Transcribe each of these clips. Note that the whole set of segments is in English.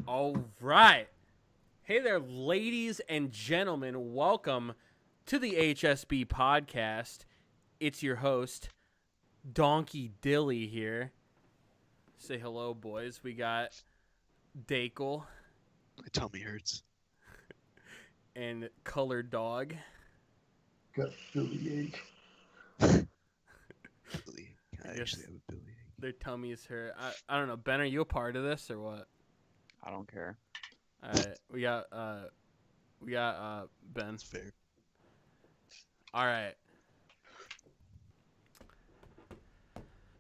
All right. Hey there, ladies and gentlemen. Welcome to the HSB Podcast. It's your host, Donkey Dilly here. Say hello, boys. We got Dakel My tummy hurts. and Colored Dog. Got bellyache. Really, I actually have a bellyache. Their tummies hurt. I don't know. Ben, are you a part of this or what? I don't care. All right. We got Ben. That's fair. All right.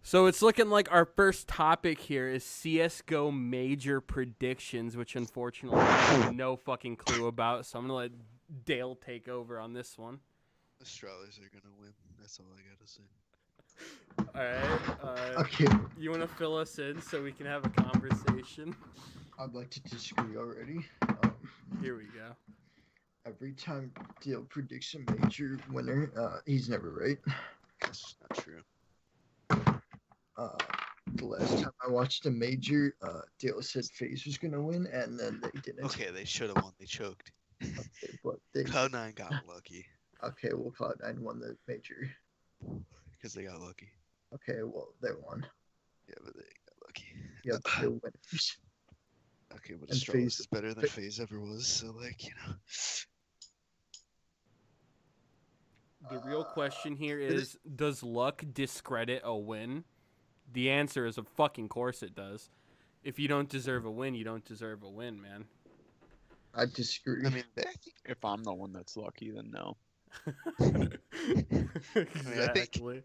So it's looking like our first topic here is CSGO major predictions, which unfortunately I have no fucking clue about. So I'm going to let Dale take over on this one. The Strawlers are gonna win. That's all I gotta say. All right. Okay, You want to fill us in so we can have a conversation? I'd like to disagree already. Here we go. Every time Dale predicts a major winner, he's never right. That's not true. The last time I watched a major, Dale said FaZe was gonna win, and then they didn't. Okay, they should have won. They choked. Okay, but they. Cloud9 got lucky Okay, well, Cloud9 won the major. because they got lucky. Okay, well, they won. Yeah, but they got lucky. Yeah, they're winners. Okay, but And Strawlers FaZe- is better than FaZe ever was. So The real question here is, does luck discredit a win? The answer is, of fucking course it does. If you don't deserve a win, you don't deserve a win, man. I disagree. I mean, If I'm the one that's lucky, then no. Exactly.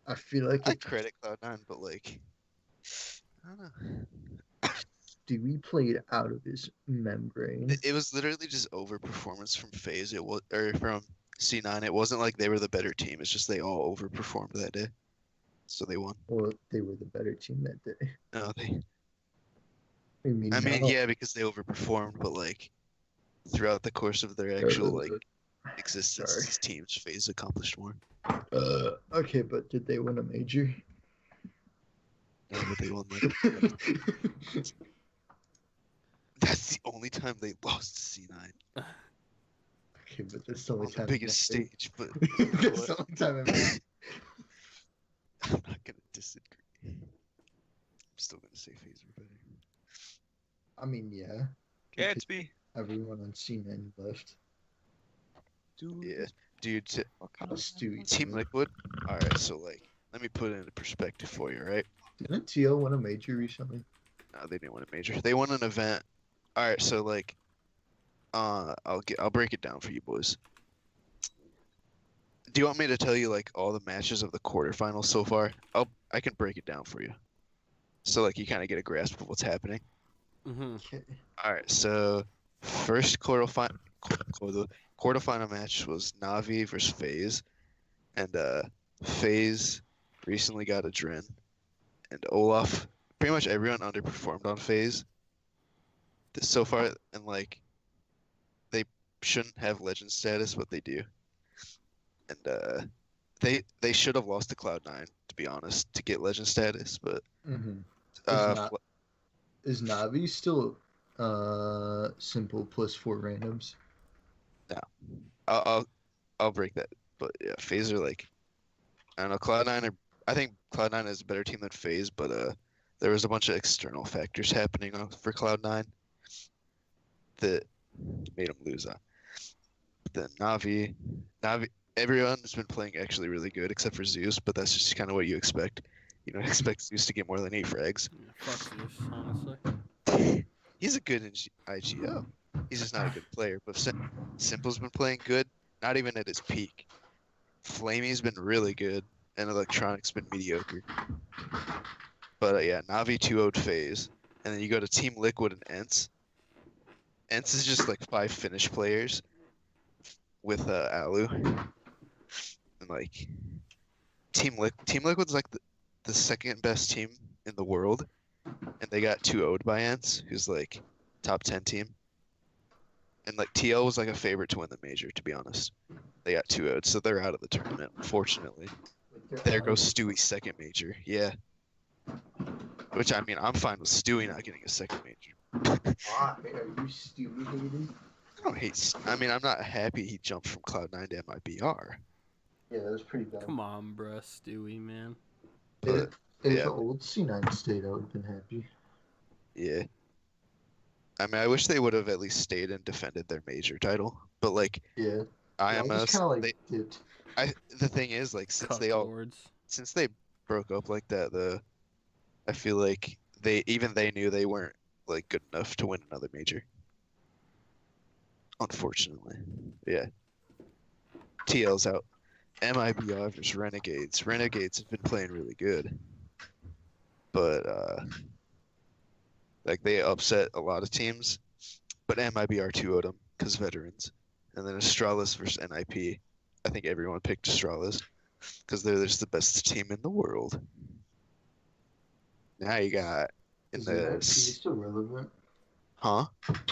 I feel like I if credit Cloud9, but I don't know. Dewey played out of his membrane. It was literally just overperformance from FaZe. It was from C9. It wasn't like they were the better team. It's just they all overperformed that day, so they won. Well, they were the better team that day. No, they. I mean, I mean, no. yeah, because they overperformed, but throughout the course of their actual existence Sorry. as teams, FaZe accomplished more. Okay, but did they win a major? No, but they won. That's the only time they lost to C9 Okay, but that's the on only the time. biggest stage. But That's the only time. I'm not gonna disagree. I'm still gonna say FaZe were better. I mean, yeah. Gatsby. Everyone on C9 left. Yeah, dude. Stewie. Team Liquid. All right, so let me put it into perspective for you, right? Didn't TL win a major recently? No, they didn't win a major. They won an event. All right, so I'll break it down for you boys. Do you want me to tell you all the matches of the quarterfinals so far? I can break it down for you, so you kind of get a grasp of what's happening. Mm-hmm. Okay. All right, so first quarterfinal match was Navi versus FaZe, and FaZe recently got a Dren, and Olaf. Pretty much everyone underperformed on FaZe so far, and they shouldn't have legend status, but they do. And they should have lost to Cloud9, to be honest, to get legend status, but Is Navi still simple plus 4 randoms? I'll break that. But yeah, FaZe are I don't know, Cloud9 I think Cloud9 is a better team than FaZe, but there was a bunch of external factors happening for Cloud9 that made them lose on. But then Navi, everyone's been playing actually really good except for Zeus, but that's just kind of what you expect. You don't expect Zeus to get more than 8 frags. Yeah, fuck this, honestly. He's a good IGO. He's just not a good player. But Simple's been playing good, not even at his peak. Flamey's been really good, and Electronic's been mediocre. But yeah, Navi 2-0'd FaZe, and then you go to Team Liquid and Ents. Ents is just 5 Finnish players with Alu, and Team Liquid's the second best team in the world, and they got 2-0'd by Ents, who's top 10 team. And TL was a favorite to win the major, to be honest. They got 2-0'd, so they're out of the tournament, unfortunately. There goes Stewie's second major. Yeah. Which I mean, I'm fine with Stewie not getting a second major. Why are you stupid, hating? I don't hate. I mean, I'm not happy he jumped from Cloud9 to MIBR. Yeah, that was pretty dumb. Come on, bruh, Stewie, man. But If yeah. the old C9 stayed, I would have been happy. yeah, I mean, I wish they would have at least stayed and defended their major title. But like Yeah. I just IMS, kind of like dipped. the thing is like since they broke up like that, I feel like they knew they weren't like good enough to win another major. Unfortunately, yeah. TL's out. MIBR versus Renegades. Renegades have been playing really good, but like they upset a lot of teams, but MIBR 2-0'd them because veterans. And then Astralis versus NIP. I think everyone picked Astralis because they're just the best team in the world. Now you got in Is the NIP still relevant? huh?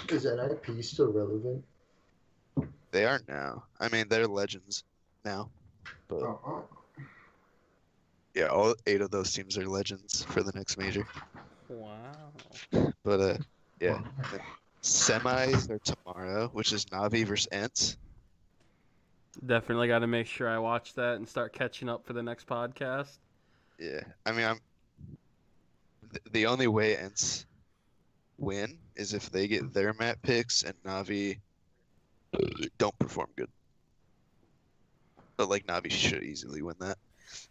Is NIP still relevant? They are now. I mean, they're legends now. But Uh-uh. yeah, all 8 of those teams are legends for the next major. Wow. But yeah, the semis are tomorrow, which is Navi versus Ents. Definitely got to make sure I watch that and start catching up for the next podcast. Yeah, I mean, the only way Ents win is if they get their map picks and Navi don't perform good. But like Navi should easily win that.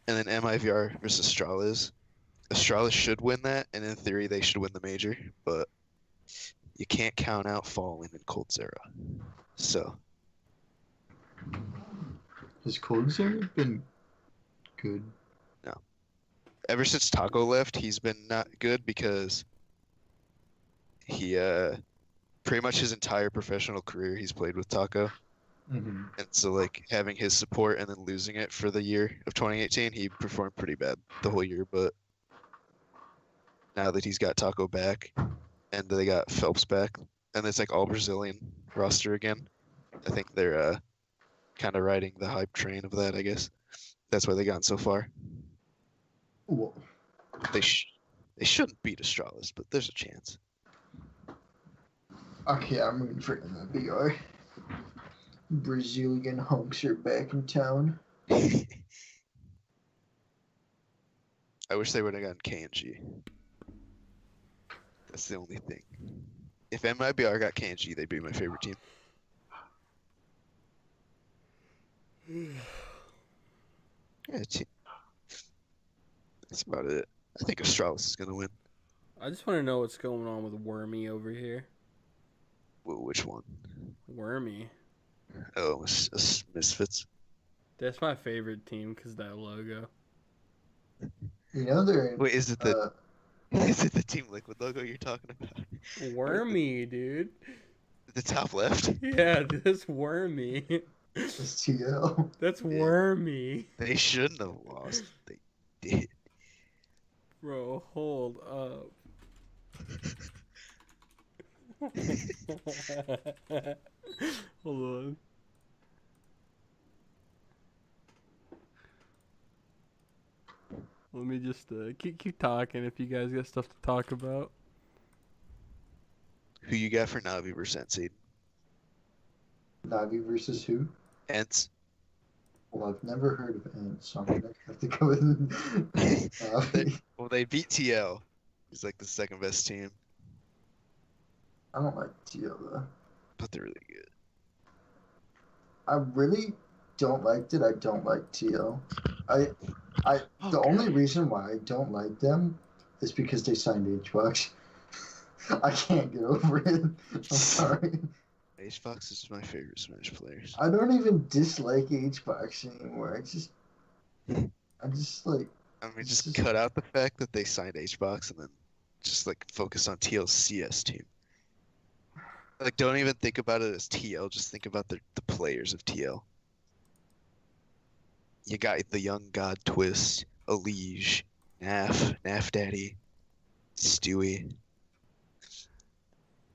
And then MIVR versus Astralis. Astralis should win that, and in theory they should win the major, but you can't count out Fallen and Cold Zera. So Has Cold Zero been good? ever since Taco left, he's been not good because he pretty much his entire professional career he's played with Taco. Mm-hmm. And so like having his support and then losing it for the year of 2018, he performed pretty bad the whole year, but now that he's got Taco back and they got Phelps back and it's like all Brazilian roster again, I think they're kind of riding the hype train of that, I guess. That's why they gotten so far. Whoa. They shouldn't beat Astralis, but there's a chance. Okay, I'm rooting for MIBR. Brazilian hunks are back in town. I wish they would have gotten KNG. That's the only thing. If MIBR got KNG, they'd be my favorite team. Yeah, that's about it. I think Astralis is gonna win. I just want to know what's going on with Wormy over here. Which one? Wormy. Oh, Misfits. That's my favorite team because that logo. You know they're in, Wait, is it the is it the Team Liquid logo you're talking about? Wormy, dude. The top left? Yeah, that's Wormy. it's TL. That's Yeah. Wormy. They shouldn't have lost. They did. Bro, hold up. Hold on. Let me just keep talking if you guys got stuff to talk about. Who you got for Navi versus Enseed? Navi versus who? Ents. Well, I've never heard of Ant, so I'm gonna have to go with Navi. Well, they beat TL. He's like the second best team, I don't like TL though. but they're really good. I really don't like it. I don't like TL. The only reason why I don't like them is because they signed HBox. I can't get over it. I'm sorry. HBox is my favorite Smash players. I don't even dislike HBox anymore. I just like. I mean, just cut out the fact that they signed HBox and then just like focus on TL's CS team. Like, don't even think about it as TL. Just think about the players of TL. You got the young god Twist, Elige, Naf Daddy, Stewie.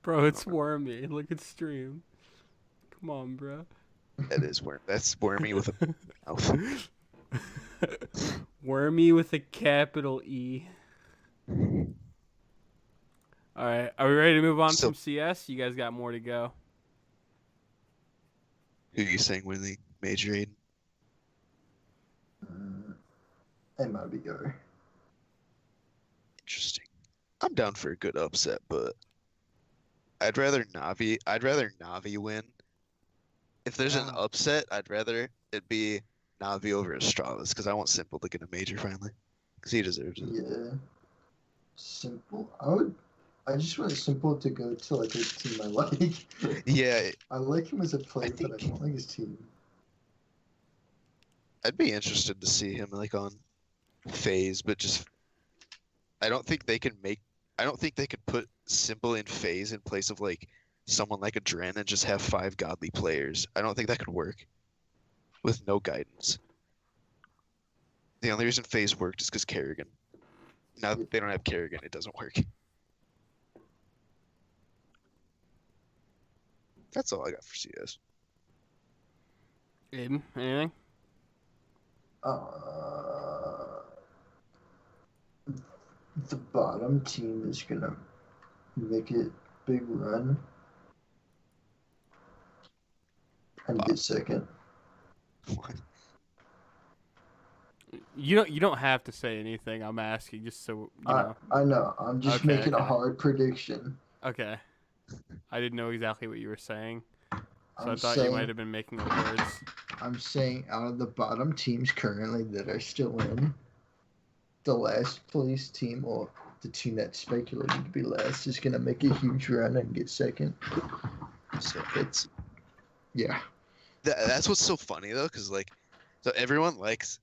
Bro, it's Wormy. Look at stream. Come on, bro. That's Wormy with a mouth. Wormy with a capital E. All right, are we ready to move on Still- from CS? You guys got more to go. Who are you saying win the major, Aiden? MIBR. Interesting. I'm down for a good upset, but I'd rather Navi win. If there's an upset, I'd rather it be Navi over Astralis because I want Simple to get a major finally because he deserves it. Yeah. Simple. I just want Simple to go to like a team I like. Yeah, I like him as a player, but I think- don't like his team. I'd be interested to see him like on FaZe, but just I don't think they could put Simple in FaZe in place of like someone like a Dren and just have 5 godly players. I don't think that could work with no guidance. The only reason FaZe worked is because Kerrigan. Now that they don't have Kerrigan, it doesn't work. That's all I got for CS. Aiden, anything? The bottom team is gonna make it big run and get second. What? You don't have to say anything. I'm asking just so you know. I know. I'm just Okay, making a okay. hard prediction. Okay. I didn't know exactly what you were saying, so I I'm thought you saying, might have been making up words. I'm saying out of the bottom teams currently that are still in, the last place team or the team that's speculated to be last is gonna make a huge run and get second. So it's That's what's so funny though, because like, so everyone likes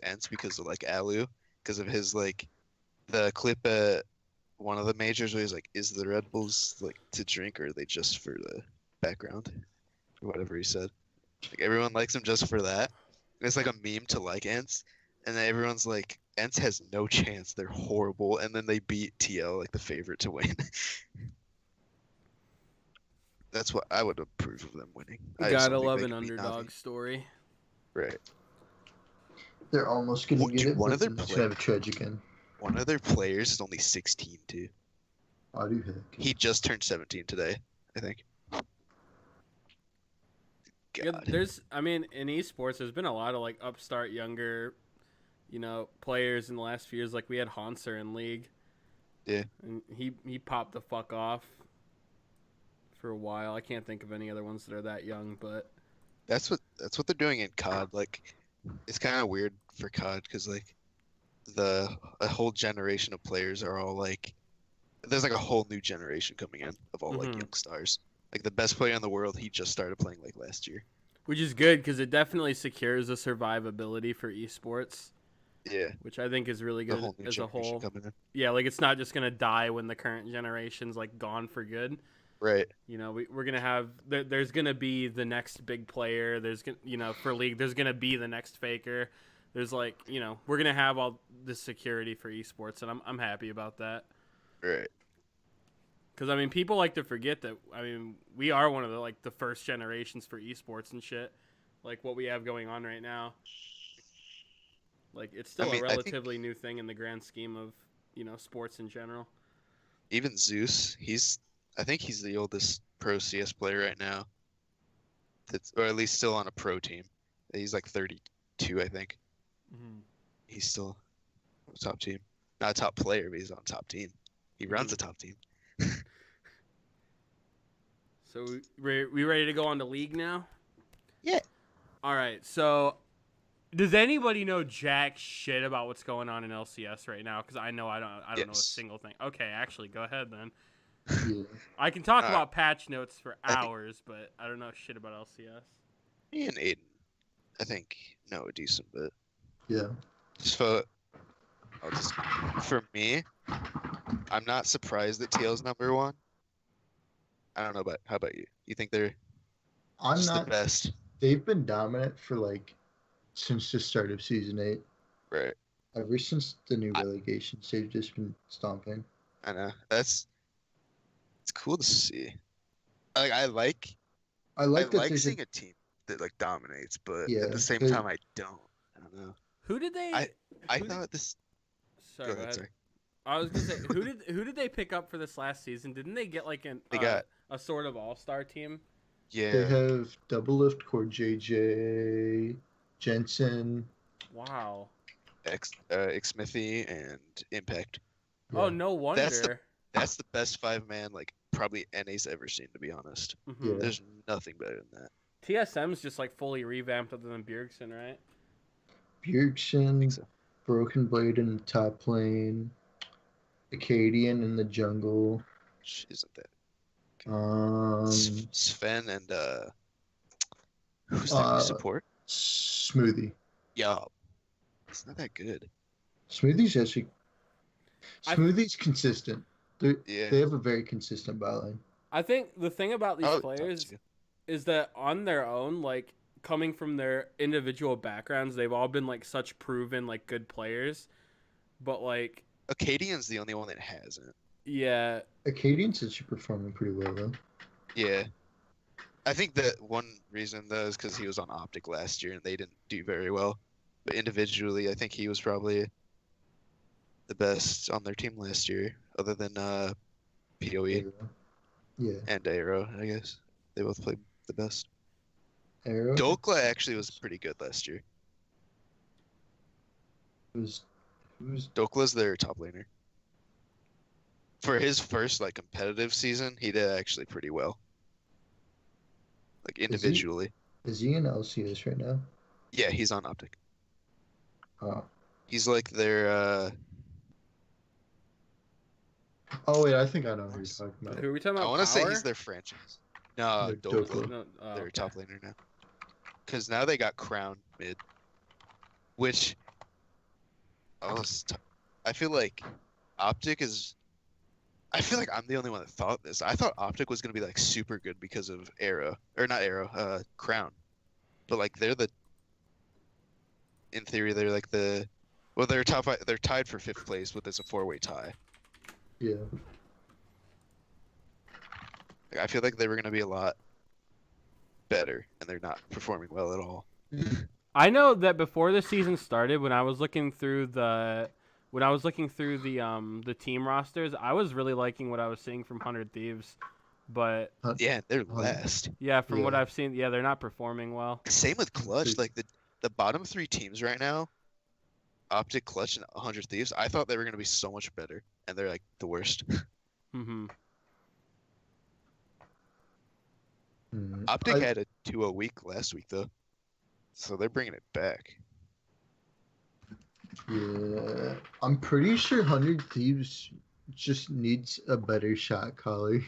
Ents because of like Alu, because of his like, the clip at one of the majors where he's like, "Is the Red Bulls like to drink or are they just for the background?" Or whatever he said. Like everyone likes him just for that. And it's like a meme to like Ents, and then everyone's like, "Ents has no chance. They're horrible," and then they beat TL like the favorite to win. That's what I would approve of them winning. I just Gotta don't think love they an can beat underdog Navi. story. Right. they're almost gonna What- get dude, it, one but of their then it's play- gonna have a tragic end. One of their players is only 16 too. I do heck. He just turned 17 today, I think. Yeah, God. in esports, there's been a lot of like upstart younger, players in the last few years. Like we had Hanser in league. Yeah. And he popped the fuck off for a while. I can't think of any other ones that are that young, but That's what they're doing in COD. Like, it's kind of weird for COD because like a whole generation of players are all like, there's like a whole new generation coming in of all like Mhm. young stars. Like the best player in the world, he just started playing like last year. which is good because it definitely secures the survivability for esports, Yeah. which I think is really The good whole new as a generation whole. coming in. Yeah, like it's not just gonna die when the current generation's like gone for good. Right. We're gonna have there's gonna be the next big player. There's gonna for league. There's gonna be the next faker. There's like we're gonna have all the security for esports, and I'm happy about that. Right. Because people like to forget that we are one of the first generations for esports and shit. Like what we have going on right now. Like it's still I mean, a I think- relatively new thing in the grand scheme of sports in general. Even Zeus, I think he's the oldest pro CS player right now. Or at least still on a pro team. He's like 32, I think. Mm-hmm. He's still on a top team. Not a top player, but he's on a top team. He runs a top team. So we ready to go on to league now? Yeah. All right. So does anybody know jack shit about what's going on in LCS right now? Because I know I don't know a Yes. single thing. Okay, actually, go ahead then. Yeah. I can talk All right. about patch notes for I think- hours, but I don't know shit about LCS. Me and Aiden, I think, know a decent bit. Yeah. For me, I'm not surprised that TL's number one. I don't know about how about you? You think they're I'm just not. the best? They've been dominant for since the start of season 8. Right. Ever since the new relegations, they've just been stomping. I know. It's cool to see. I like I like that like there's seeing a team that like dominates, but Yeah, at the same 'cause- time I don't. I don't know. Who did they? I who did- thought this. Sorry, Go go ahead, ahead. sorry. I was gonna say who did they pick up for this last season? Didn't they get like They got a sort of all-star team? They yeah, have double lift core JJ, Jensen. Wow. Xmithy and Impact. Oh, Yeah. no That's the wonder. that's the best 5-man like probably NA's ever seen, to be honest. Mhm. Yeah. There's nothing better than that. TSM's just like fully revamped other than Bjergsen, right? I think Bjergsen, so. Broken Blade in the top lane, Acadian in the jungle. Isn't that Um, Sven and who's the Uh, support? Smoothie. Yeah, it's not that good. Smoothie's actually I- Smoothie's consistent. Yeah. They have a very consistent bot lane. I think the thing about these Oh, players top two. is that on their own, like coming from their individual backgrounds, they've all been like such proven like good players. But like, Acadian's the only one that hasn't. yeah, Acadian's actually performing pretty well though. Yeah. I think that one reason though is because he was on Optic last year and they didn't do very well. But individually, I think he was probably the best on their team last year, other than PoE Yeah, and Aero, I guess. They both played the best. Arrow Dokla actually was pretty good last year. who's Dokla's their top laner. For his first like competitive season, he did actually pretty well. Like he? individually. is he in LCS right now? Yeah, he's on Optic. Oh. He's like their Oh wait, I think I know who you're talking about. who are we talking I about? want to say Power? he's their franchise. No, No, Dokla. Dokla. No, oh, Their okay. top laner now. Because now they got Crown mid, which I feel like Optic is. I feel like I'm the only one that thought this. I thought Optic was gonna be like super good because of Arrow, or not Arrow, Crown, but like in theory they're like well they're top. They're tied for 5th place, but it's a 4-way tie. Yeah. Like, I feel like they were gonna be a lot better, and they're not performing well at all. I know that before the season started, when I was looking through the team rosters, I was really liking what I was seeing from 100 Thieves, but Yeah, they're Oh. last. yeah, from what Yeah. I've seen, yeah, they're not performing well. Same with Clutch. Dude. Like the bottom 3 teams right now, Optic, Clutch, and 100 Thieves. I thought they were gonna be so much better, and they're like the worst. Hmm. Optic had a 2-0 week last week though, so they're bringing it back. Yeah, I'm pretty sure 100 Thieves just needs a better shot caller.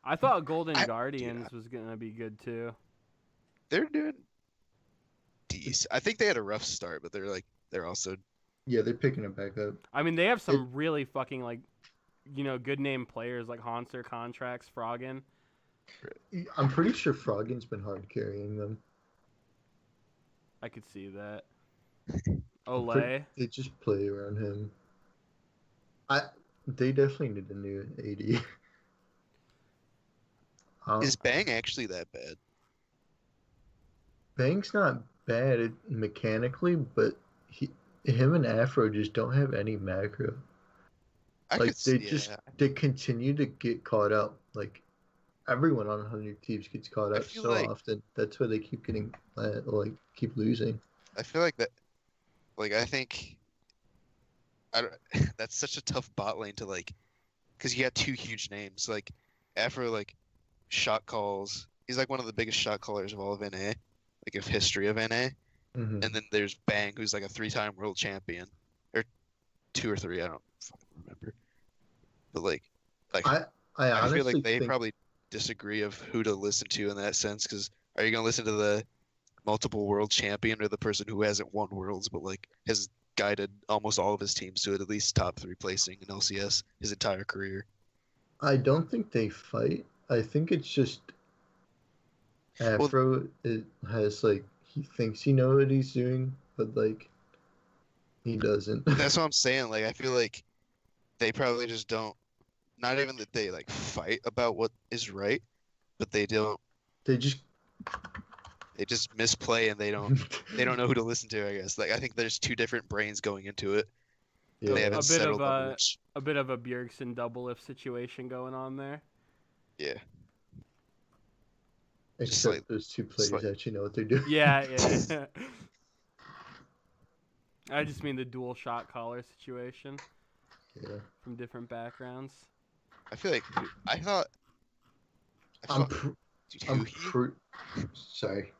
I thought Golden Dude, Guardians was gonna be good too. They're doing decent. I think they had a rough start, but they're also Yeah, they're picking it back up. I mean, they have some really fucking like, good name players like Hanser contracts, Froggen. I'm pretty sure Froggen's been hard carrying them. I could see that. I'm Olay. They just play around him. They definitely need a new AD. Is Bang actually that bad? Bang's not bad mechanically, but him and Afro just don't have any macro. I Like could see, they continue to get caught up. Like everyone on 100 Thieves gets caught I up feel so like- often. That's why they keep getting keep losing. I feel like that. Like I think. I don't, that's such a tough bot lane to like, because you got 2 huge names. Like Afro like shot calls. He's like one of the biggest shot callers of all of NA, like of history of NA. Mhm. And then there's Bang, who's like a 3-time world champion, or 2 or 3, I don't fucking remember. But like I I honestly feel like they think probably disagree of who to listen to in that sense. Because are you gonna listen to the multiple world champion or the person who hasn't won worlds but like has guided almost all of his teams to at least top 3 placing in LCS his entire career? I don't think they fight. I think it's just Afro has like he thinks he knows what he's doing, but like he doesn't. That's what I'm saying. Like I feel like they probably just don't. Not even that they like fight about what is right, but they don't. They just They just misplay and they don't know who to listen to. I guess. Like I think there's 2 different brains going into it. Yeah. They haven't a bit settled of on a which. a bit of a Bjergsen double lift situation going on there. Yeah, Except like- those two just players like- actually know what they're doing. Yeah, yeah. I just mean the dual shot caller situation Yeah. from different backgrounds. I feel like I thought. I I'm thought pr- dude, I'm Huhi, sorry.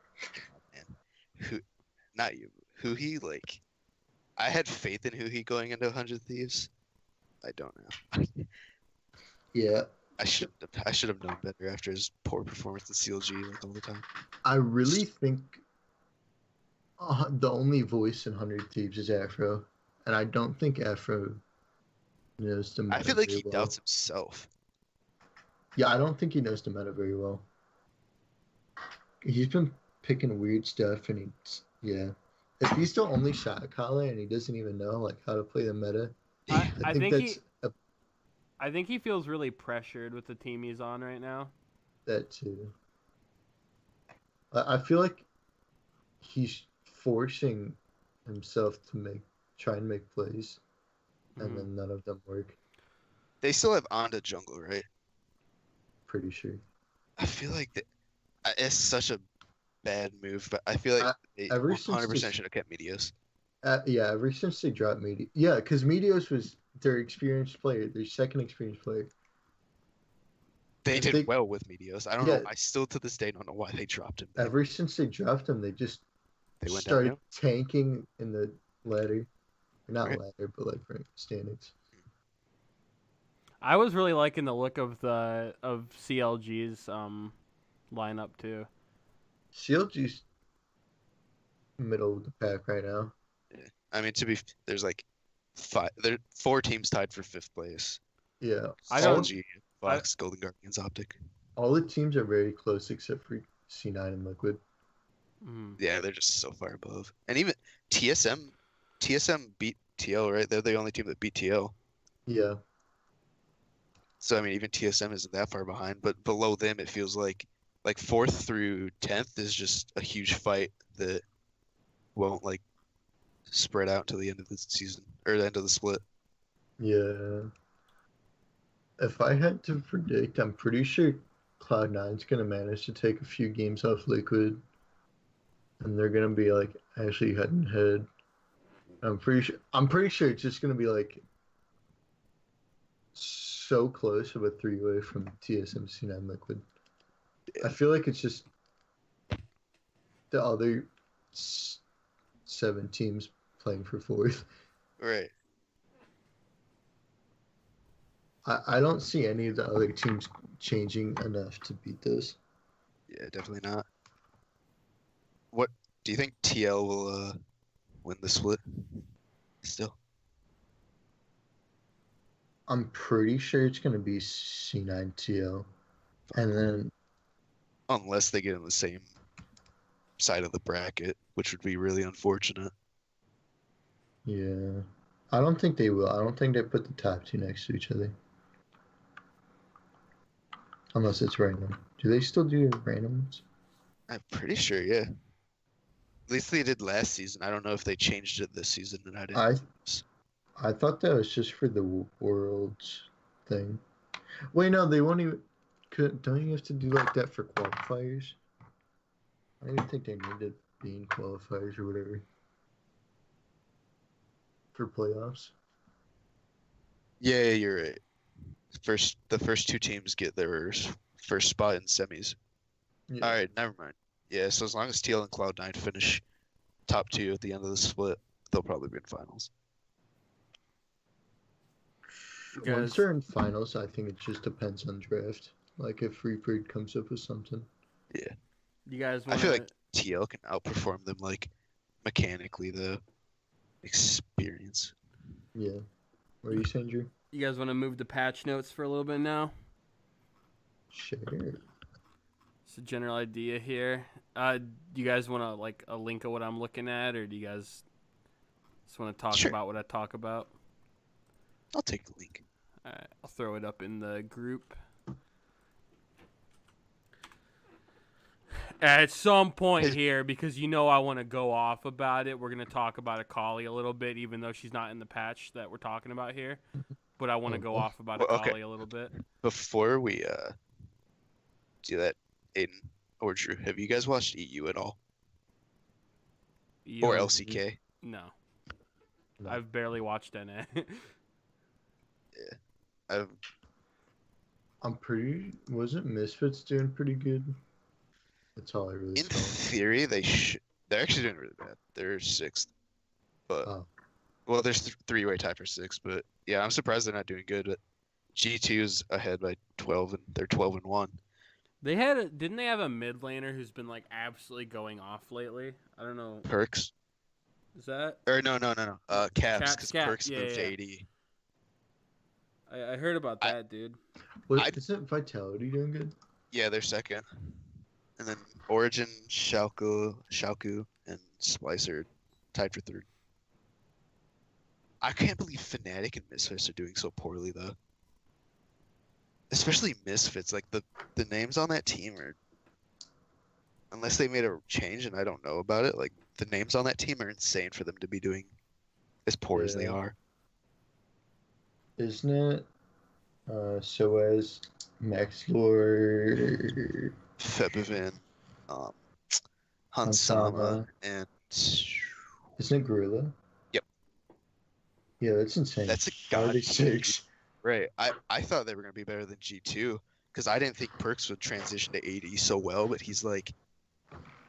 man, who, not you, Huhi. Like, I had faith in Huhi going into 100 Thieves. I don't know. Yeah. I should have known better after his poor performance in CLG like all the time. I really think the only voice in 100 Thieves is Afro, and I don't think Afro knows the meta I feel like very he well. doubts himself. Yeah, I don't think he knows the meta very well. He's been picking weird stuff, and if he's the only shot caller and he doesn't even know like how to play the meta, I think that's I think he feels really pressured with the team he's on right now. that too. I feel like he's forcing himself to try and make plays, and then none of them work. They still have Onda jungle, right? Pretty sure. I feel like it's such a bad move, but I feel like they ever since 100% this- should have kept Medios. Yeah, ever since they dropped Meteos. Yeah, because Meteos was their experienced player, their second experienced player. They If did they- well with Medios. I don't Yeah. know. I still to this day don't know why they dropped him. Ever since they dropped him, they just They went started downhill. tanking in the ladder. Not Right. ladder, but like rank standings. I was really liking the look of CLG's lineup too. CLG's middle of the pack right now. I mean, there's like there 4 teams tied for 5th place. Yeah. I don't- CLG, Fox, Golden Guardians, Optic. All the teams are very close except for C9 and Liquid. Mm. Yeah, they're just so far above. And even TSM beat TL, right? They're the only team that beat TL. Yeah. So I mean, even TSM isn't that far behind, but below them, it feels like 4th through 10th is just a huge fight that won't like spread out to the end of the season or the end of the split. Yeah. If I had to predict, I'm pretty sure Cloud9's gonna manage to take a few games off Liquid, and they're gonna be like actually head and head. I'm pretty sure it's just gonna be like so close of a 3-way from TSM C9 Liquid. I feel like it's just the other 7 teams playing for 4th. Right. I don't see any of the other teams changing enough to beat those. Yeah, definitely not. What do you think TL will win the split? Still. I'm pretty sure it's going to be C9 TL. And then, Unless they get on the same side of the bracket, which would be really unfortunate. yeah. I don't think they will. I don't think they put the top 2 next to each other. Unless it's random. Do they still do randoms? I'm pretty sure, yeah. At least they did last season. I don't know if they changed it this season, and I didn't. I thought that was just for the Worlds thing. Wait, no, they won't even. Don't you have to do like that for qualifiers? I don't even think they need to be in qualifiers or whatever. For playoffs. Yeah, you're right. The first 2 teams get their first spot in semis. Yeah. All right, never mind. Yeah, so as long as TL and Cloud9 finish top 2 at the end of the split, they'll probably be in finals. Once they're in finals, I think it just depends on draft. Like if Reaper comes up with something. You guys I want feel like TL can outperform them like mechanically, the experience. Yeah. What are you saying, Drew? you guys want to move to patch notes for a little bit now? Sure. It's a general idea here. Do you guys want to like a link of what I'm looking at, or do you guys just want to talk Sure. about what I talk about? I'll take the link. All right, I'll throw it up in the group. At some point His- here, because I want to go off about it, we're going to talk about Akali a little bit, even though she's not in the patch that we're talking about here. But I want to go off about Well, okay. Akali a little bit. Before we do that, Aiden or Drew, have you guys watched EU at all? Or LCK? No. No. I've barely watched NA. I've Wasn't Misfits doing pretty good? That's all I really In saw. theory, they're actually doing really bad. They're sixth, but Oh. well, there's three-way tie for sixth. But yeah, I'm surprised they're not doing good. But G2 is ahead by 12, and they're 12-1. Didn't they have a mid laner who's been like absolutely going off lately? I don't know. Perks Is that? or no. Caps because Cap, Perks yeah, moved yeah. to AD. I heard about that, dude. Isn't Vitality doing good? Yeah, they're second, and then Origin, Schalke, and Splicer are tied for third. I can't believe Fnatic and Misfits are doing so poorly though. Especially Misfits, like the names on that team are, unless they made a change and I don't know about it, like the names on that team are insane for them to be doing as poor as they Yeah. are. Isn't it? Soaz, Maxlor, Febivin, Hansama, Hansama. and Isn't it Gorilla? Yep. Yeah, that's insane. That's a How are god they team. six? Right. I thought they were gonna be better than G2 because I didn't think Perks would transition to AD so well, but he's like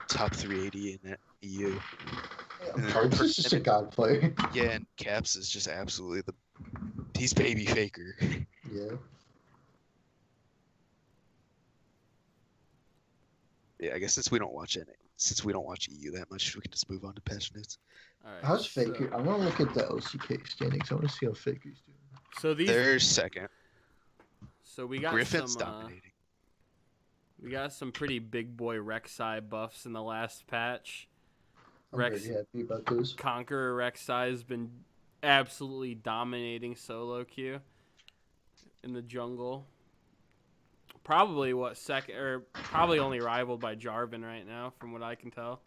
top 3 AD in that EU. Parks is just a god player. Yeah, and Caps is just absolutely he's baby faker. Yeah. Yeah, I guess since we don't watch EU that much, we can just move on to patch notes. All right. How's Faker? I want to look at the LCK standings. I want to see how Faker's doing. So these. They're second. So we got Griffin's some. dominating. We got some pretty big boy Rek'Sai buffs in the last patch. I'm Rex very happy about those. Conqueror Rek'Sai has been absolutely dominating solo queue in the jungle. Probably probably only rivaled by Jarvan right now, from what I can tell.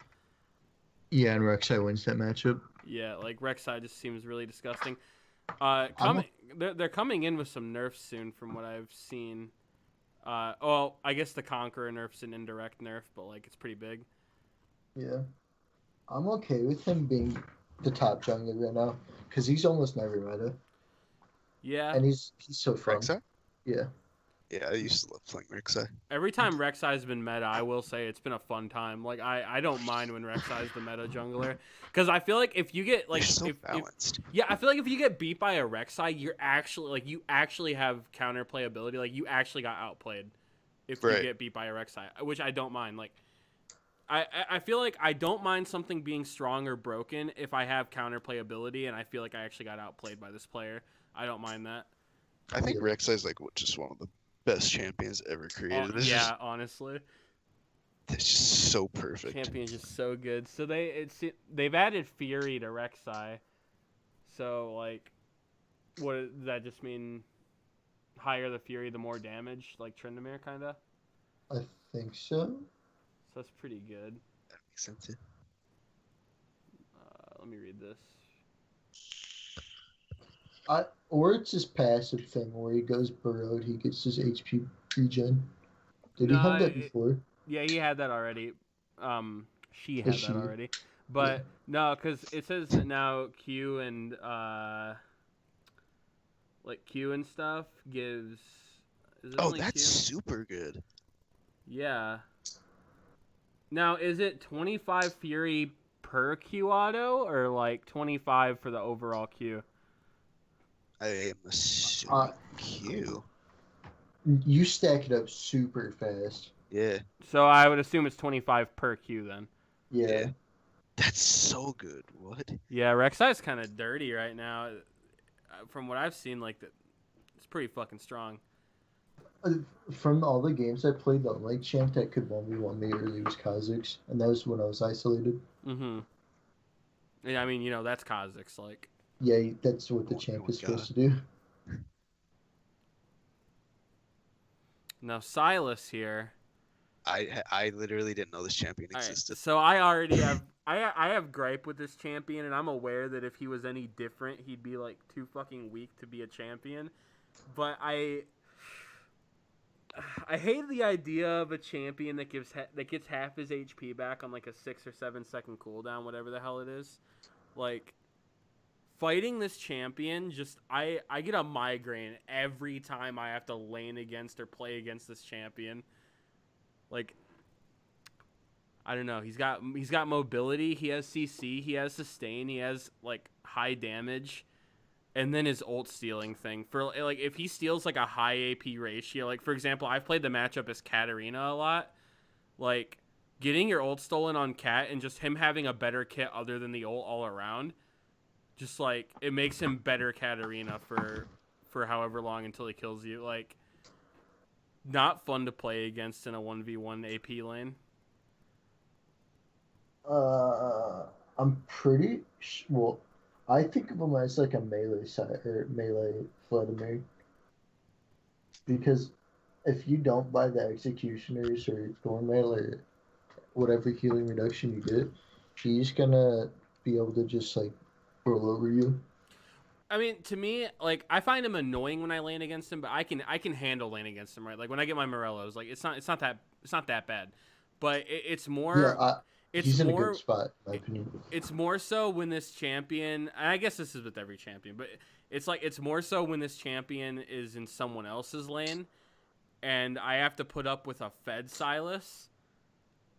Yeah, and Rek'Sai wins that matchup. Yeah, like Rek'Sai just seems really disgusting. They're coming in with some nerfs soon, from what I've seen. I guess the Conqueror nerf's an indirect nerf, but like it's pretty big. Yeah. I'm okay with him being the top jungler right now because he's almost never meta, Yeah. and he's so fun. Rek'Sai? Yeah. Yeah, I used to love playing Rek'Sai. Every time Rek'Sai's been meta, I will say it's been a fun time. Like I don't mind when Rek'Sai's the meta jungler, because I feel like if you get like They're so if balanced. yeah, I feel like if you get beat by a Rek'Sai, you actually have counter playability. Like you actually got outplayed if you Right. get beat by a Rek'Sai, which I don't mind. Like I feel like I don't mind something being strong or broken if I have counter playability and I feel like I actually got outplayed by this player. I don't mind that. I think Rek'Sai's like just one of the best champions ever created. Honestly. It's just so perfect. Champion's just so good. So they've added Fury to Rek'Sai. So like, what does that just mean? Higher the Fury, the more damage, like Tryndamere, kind of. I think so. So that's pretty good. That makes sense. Yeah. Let me read this. Or it's his passive thing where he goes burrowed, he gets his HP regen. Did he have that before? Yeah, he had that already. She had that already. But no, because it says that now Q and like Q and stuff gives. Is it only that's Q? super good. Yeah. Now, is it 25 Fury per Q auto or like 25 for the overall Q? I am assuming Q. You stack it up super fast. Yeah. So I would assume it's 25 per Q then. Yeah. That's so good. What? Yeah, Rek'Sai's kind of dirty right now. From what I've seen, like it's pretty fucking strong. From all the games I played, the only champ that could 1v1 me early was Kha'Zix, and that was when I was isolated. Mm-hmm. Yeah, I mean, that's Kha'Zix, like. Yeah, that's what the champ is supposed to do. Now Silas here. I literally didn't know this champion All right, existed. so I already have I have gripe with this champion, and I'm aware that if he was any different, he'd be like too fucking weak to be a champion. But I hate the idea of a champion that gets half his HP back on like a 6 or 7 second cooldown, whatever the hell it is. Like fighting this champion, just I get a migraine every time I have to lane against or play against this champion. Like I don't know. He's got mobility. He has CC. He has sustain. He has like high damage, and then his ult stealing thing for like if he steals like a high AP ratio. Like for example, I've played the matchup as Katarina a lot. Like getting your ult stolen on Cat and just him having a better kit other than the ult all around, just like it makes him better Katarina for however long until he kills you. Like not fun to play against in a 1v1 AP lane. I'm pretty well. I think of him as like a melee side or melee Vladimir because if you don't buy the executioners or Thornmail or whatever healing reduction you get, she's gonna be able to just like roll over you. I mean, to me, like I find him annoying when I lane against him, but I can handle lane against him, right? Like when I get my Morellos, like it's not that bad, but it's more. Yeah, he's in a more good spot, in my opinion. It's more so when this champion, and I guess this is with every champion, but it's more so when this champion is in someone else's lane, and I have to put up with a fed Silas.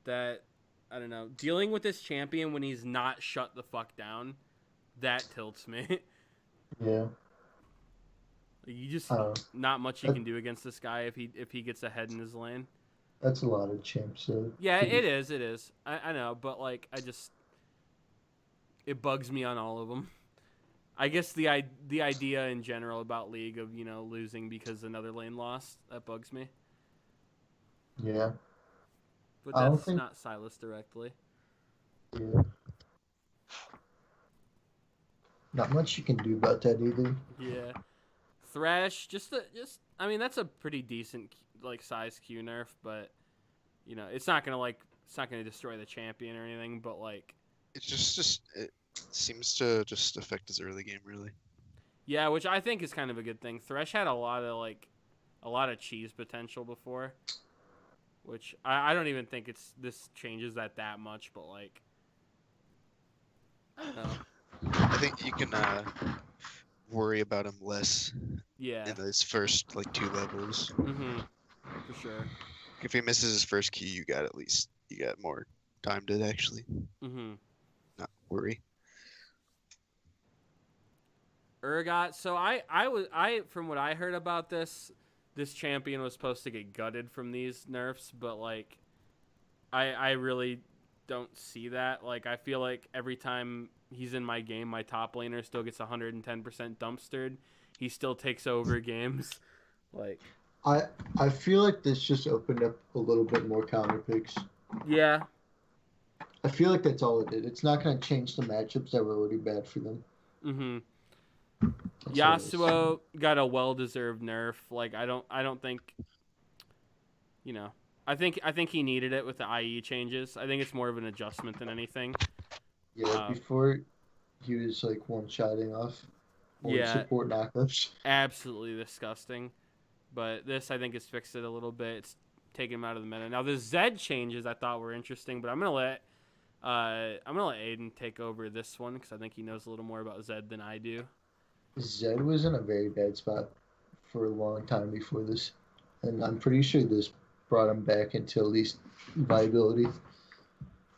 That I don't know, dealing with this champion when he's not shut the fuck down, that tilts me. Yeah, You just I don't know. not much you can do against this guy if he gets ahead in his lane. That's a lot of champs. So Yeah, it is. I know, but like it bugs me on all of them. I guess the idea in general about League of losing because another lane lost, that bugs me. Yeah, But I don't that's think- not Silas directly. yeah. Not much you can do about that either. Yeah, Thresh I mean that's a pretty decent like size Q nerf, but it's not gonna destroy the champion or anything. But like It it seems to just affect his early game really. yeah, which I think is kind of a good thing. Thresh had a lot of cheese potential before, which I don't even think this changes that much. But like I don't know. I think you can worry about him less Yeah. in his first like 2 levels. Mm-hmm. For sure. If he misses his first key, you got more time to actually Mm-hmm. not worry. Urgot. So I from what I heard about this champion was supposed to get gutted from these nerfs, but like I really don't see that. Like I feel like every time he's in my game, my top laner still gets 110% dumpstered. He still takes over games. Like I feel like this just opened up a little bit more counter picks. yeah. I feel like that's all it did. It's not going to change the matchups that were already bad for them. Mm-hmm. That's all it is. Yasuo got a well-deserved nerf. Like I don't think I think he needed it with the IE changes. I think it's more of an adjustment than anything. Yeah, before he was like one-shotting off support knockups. Absolutely disgusting. But this I think has fixed it a little bit. It's taken him out of the meta. Now the Zed changes I thought were interesting, but I'm gonna let Aiden take over this one because I think he knows a little more about Zed than I do. Zed was in a very bad spot for a long time before this, and I'm pretty sure this brought him back into at least viability.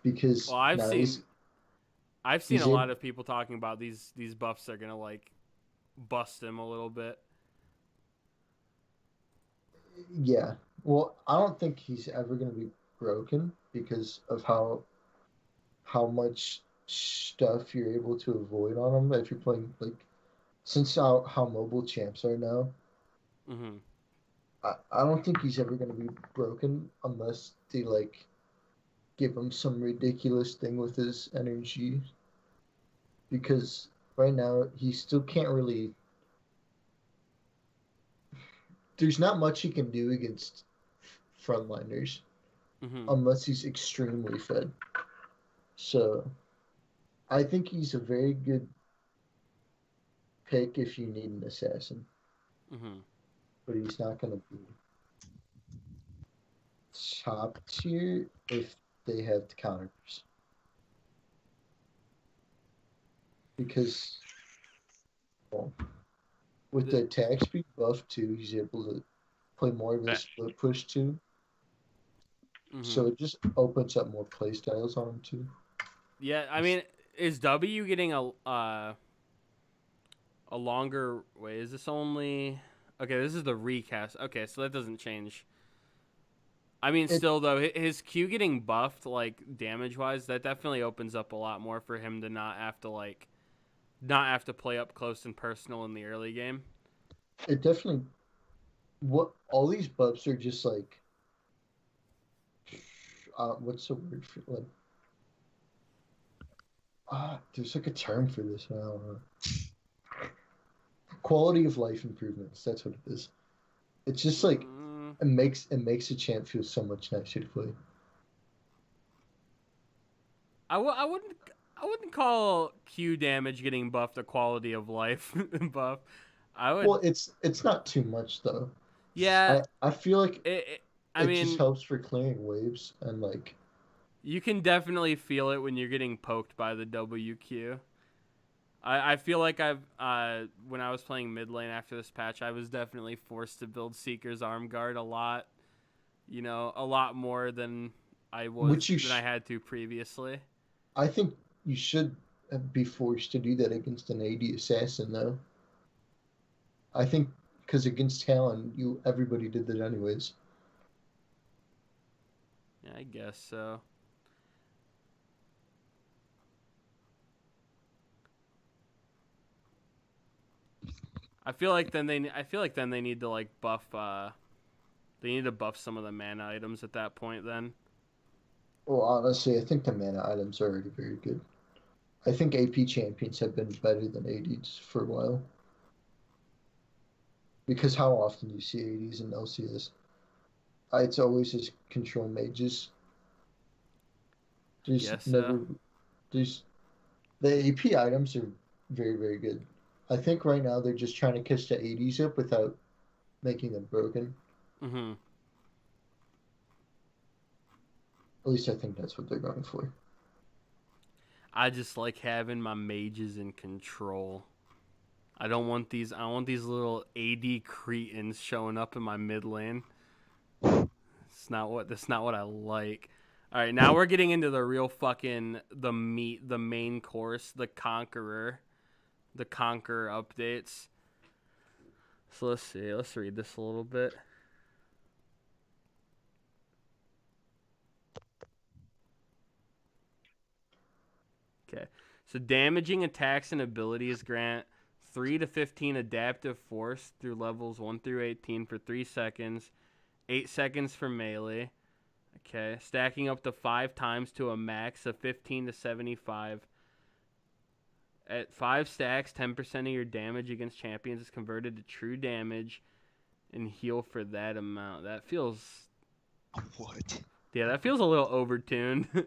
Because Well, I've seen he's a lot of people talking about these buffs are gonna like bust him a little bit. Yeah. Well, I don't think he's ever going to be broken because of how much stuff you're able to avoid on him if you're playing like since how mobile champs are now. Mm-hmm. I don't think he's ever going to be broken unless they like give him some ridiculous thing with his energy. Because right now he still can't really. There's not much he can do against frontliners. Mm-hmm. unless he's extremely fed. So I think he's a very good pick if you need an assassin, Mm-hmm. but he's not going to be top tier if they have the counters. Because well, with the attack speed buff too, he's able to play more of a split push too. Mm-hmm. So it just opens up more play styles on him too. Yeah, I mean, is W getting a longer? Wait, is this only? Okay, this is the recast. Okay, so that doesn't change. I mean, It still though, his Q getting buffed like damage wise, that definitely opens up a lot more for him to not have to play up close and personal in the early game. it definitely what all these buffs are just like what's the word for like there's like a term for this now. I don't know. Quality of life improvements. That's what it is. It's just like Mm, it makes a champ feel so much nicer to play. I wouldn't call Q damage getting buffed a quality of life buff. I would, Well, it's not too much though. yeah. I feel like I it just mean, helps for clearing waves and like you can definitely feel it when you're getting poked by the WQ. I feel like when I was playing mid lane after this patch, I was definitely forced to build Seeker's Arm Guard a lot. You know, a lot more than which I had to previously. I think you should be forced to do that against an AD assassin though. I think because against Talon, you everybody did that anyways. Yeah, I guess so. I feel like then they need to like buff they need to buff some of the mana items at that point then. Well, honestly, I think the mana items are already very good. I think AP champions have been better than ADs for a while. Because how often do you see ADs in LCS? It's always just control mages. I There's guess so. never there's the AP items are very, very good. I think right now they're just trying to catch the ADs up without making them broken. Mhm. At least I think that's what they're going for. I just like having my mages in control. I don't want these little AD cretins showing up in my mid lane. That's not what I like. All right, now we're getting into the real fucking the meat, the main course, the Conqueror updates. So let's see. Let's read this a little bit. Okay. So damaging attacks and abilities grant 3 to 15 adaptive force through levels 1 through 18 for 3 seconds, 8 seconds for melee. Okay. Stacking up to 5 times to a max of 15 to 75. At 5 stacks, 10% of your damage against champions is converted to true damage and heal for that amount. That feels. What? Yeah, that feels a little overtuned.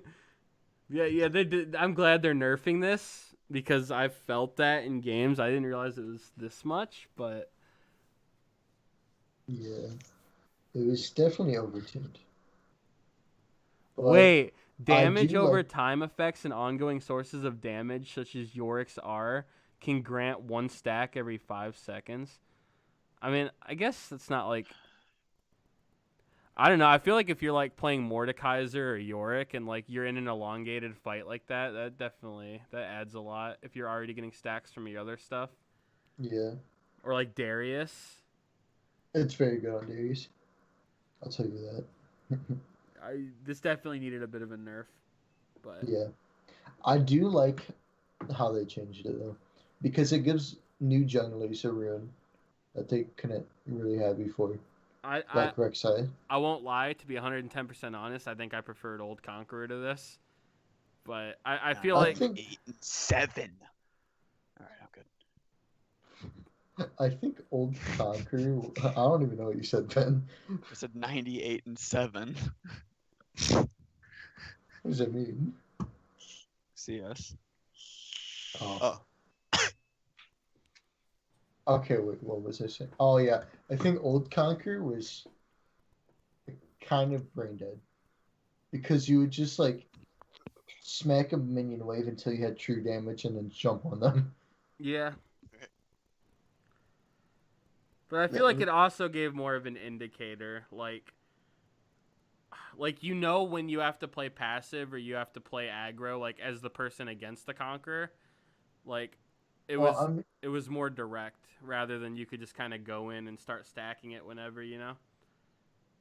Yeah, they did. I'm glad they're nerfing this because I felt that in games. I didn't realize it was this much, but Yeah, it was definitely overtuned. But wait, I do damage over like time effects and ongoing sources of damage, such as Yorick's R, can grant 1 stack every 5 seconds. I mean, I guess it's not like I don't know. I feel like if you're like playing Mordekaiser or Yorick and like you're in an elongated fight like that, that adds a lot. If you're already getting stacks from your other stuff, yeah, or like Darius, it's very good on Darius. I'll tell you that. this definitely needed a bit of a nerf, but Yeah, I do like how they changed it though, because it gives new junglers a rune that they couldn't really have before, I I like Rek'Sai. I won't lie. To be 110% honest, I think I preferred Old Conqueror to this. But I feel I like 98 and 7. All right, I'm good. I think Old Conqueror. I don't even know what you said, Ben. I said 98 and 7. What does that mean? CS. Oh. Oh, Okay, wait, what was I saying? Oh, yeah. I think Old Conquer was kind of brain dead. Because you would just, like, smack a minion wave until you had true damage and then jump on them. Yeah. But I feel Yeah, like it also gave more of an indicator, like you know when you have to play passive or you have to play aggro, like as the person against the conqueror, like it well, was it was more direct rather than you could just kind of go in and start stacking it whenever, you know.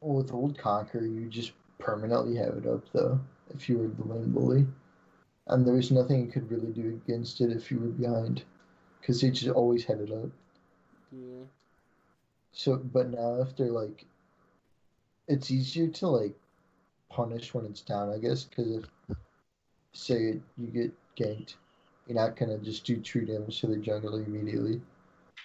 with Old Conquer, you just permanently have it up, though, if you were the lane bully. And there was nothing you could really do against it if you were behind. Because they just always had it up. Yeah. So, but now if they're like, it's easier to like punish when it's down, I guess. Because if say you get ganked, you're not gonna just do true damage to the jungler immediately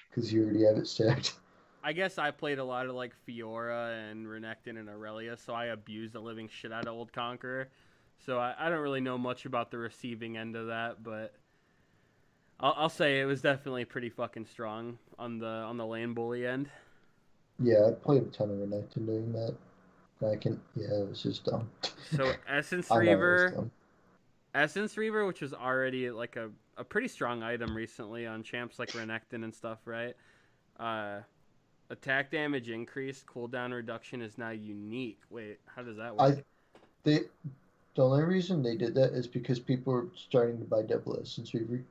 because you already have it stacked. I guess I played a lot of like Fiora and Renekton and Aurelia, so I abused the living shit out of Old Conqueror. So I don't really know much about the receiving end of that, but I'll say it was definitely pretty fucking strong on the lane bully end. Yeah, I played a ton of Renekton doing that. And it was just dumb. So Essence I know it was Reaver, dumb. which was already like a pretty strong item recently on champs like Renekton and stuff, right? Attack damage increased, cooldown reduction is now unique. Wait, how does that work? They the only reason they did that is because people were starting to buy double Essence Reaver.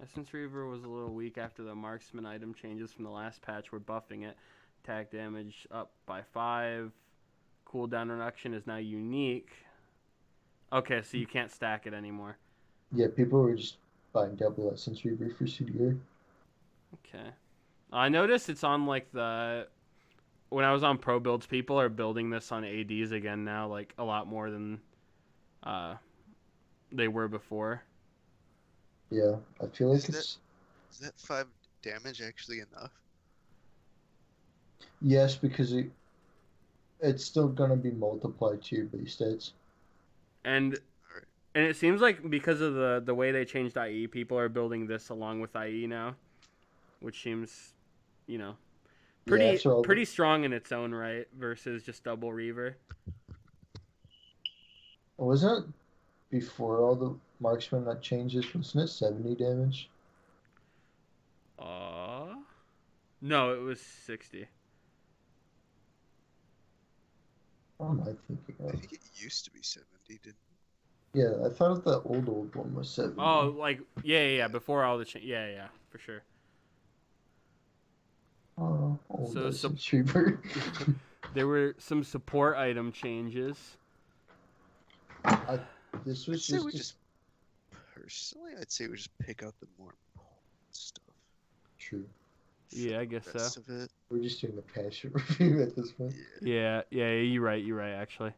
Essence Reaver was a little weak after the marksman item changes from the last patch. We're buffing it. Attack damage up by 5. Cooldown reduction is now unique. Okay, so you can't stack it anymore. Yeah, people were just buying double Essence Reaver for CDR. Okay. I noticed it's on like when I was on pro builds, people are building this on ADs again now, like a lot more than they were before. Yeah, I feel like is that 5 damage actually enough? yes, because it's still gonna be multiplied to your base stats. And Alright. and it seems like because of the way they changed IE, people are building this along with IE now, which seems, you know, Yeah, pretty strong in its own right versus just double Reaver. wasn't it before all the marksman that changes? Wasn't it 70 damage? No, it was 60. What am I thinking I of? think it used to be 70, didn't Yeah, I thought the old one was 70. Oh, like yeah, before all the yeah, for sure. Oh, old So Essence Reaver. there were some support item changes. This I'd was say we just personally, I'd say we just pick out the more important stuff. true. For Yeah, I the guess rest so. of it, We're just doing the passion review at this point. yeah. Yeah, you're right actually.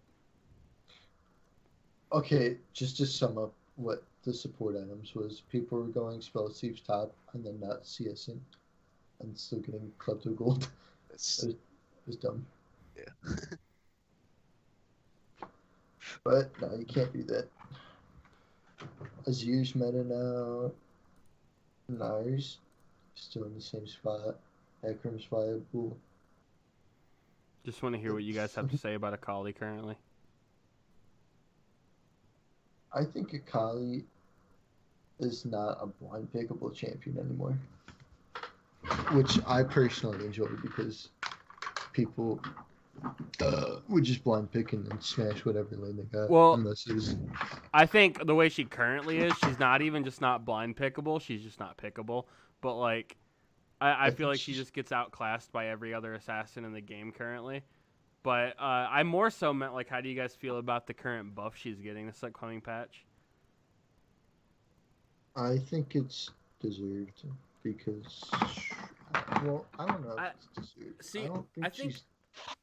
Okay, just to sum up what the support items was, people were going Spell Thieves top and then not CSing and still getting Klepto Gold. That's It was dumb. yeah. But no, you can't do that. Azir's meta now. Nars still in the same spot. Akram's viable. Just want to hear what you guys have to say about Akali currently. I think Akali is not a blind pickable champion anymore. Which I personally enjoy because people would just blind pick and then smash whatever lane they got. Well, unless it's I think the way she currently is, she's not even just not blind pickable. She's just not pickable. But like, I feel like she just gets outclassed by every other assassin in the game currently. But I more so meant like, how do you guys feel about the current buff she's getting this upcoming patch? I think it's deserved because, well, I don't know if it's deserved. See, I don't I think think she's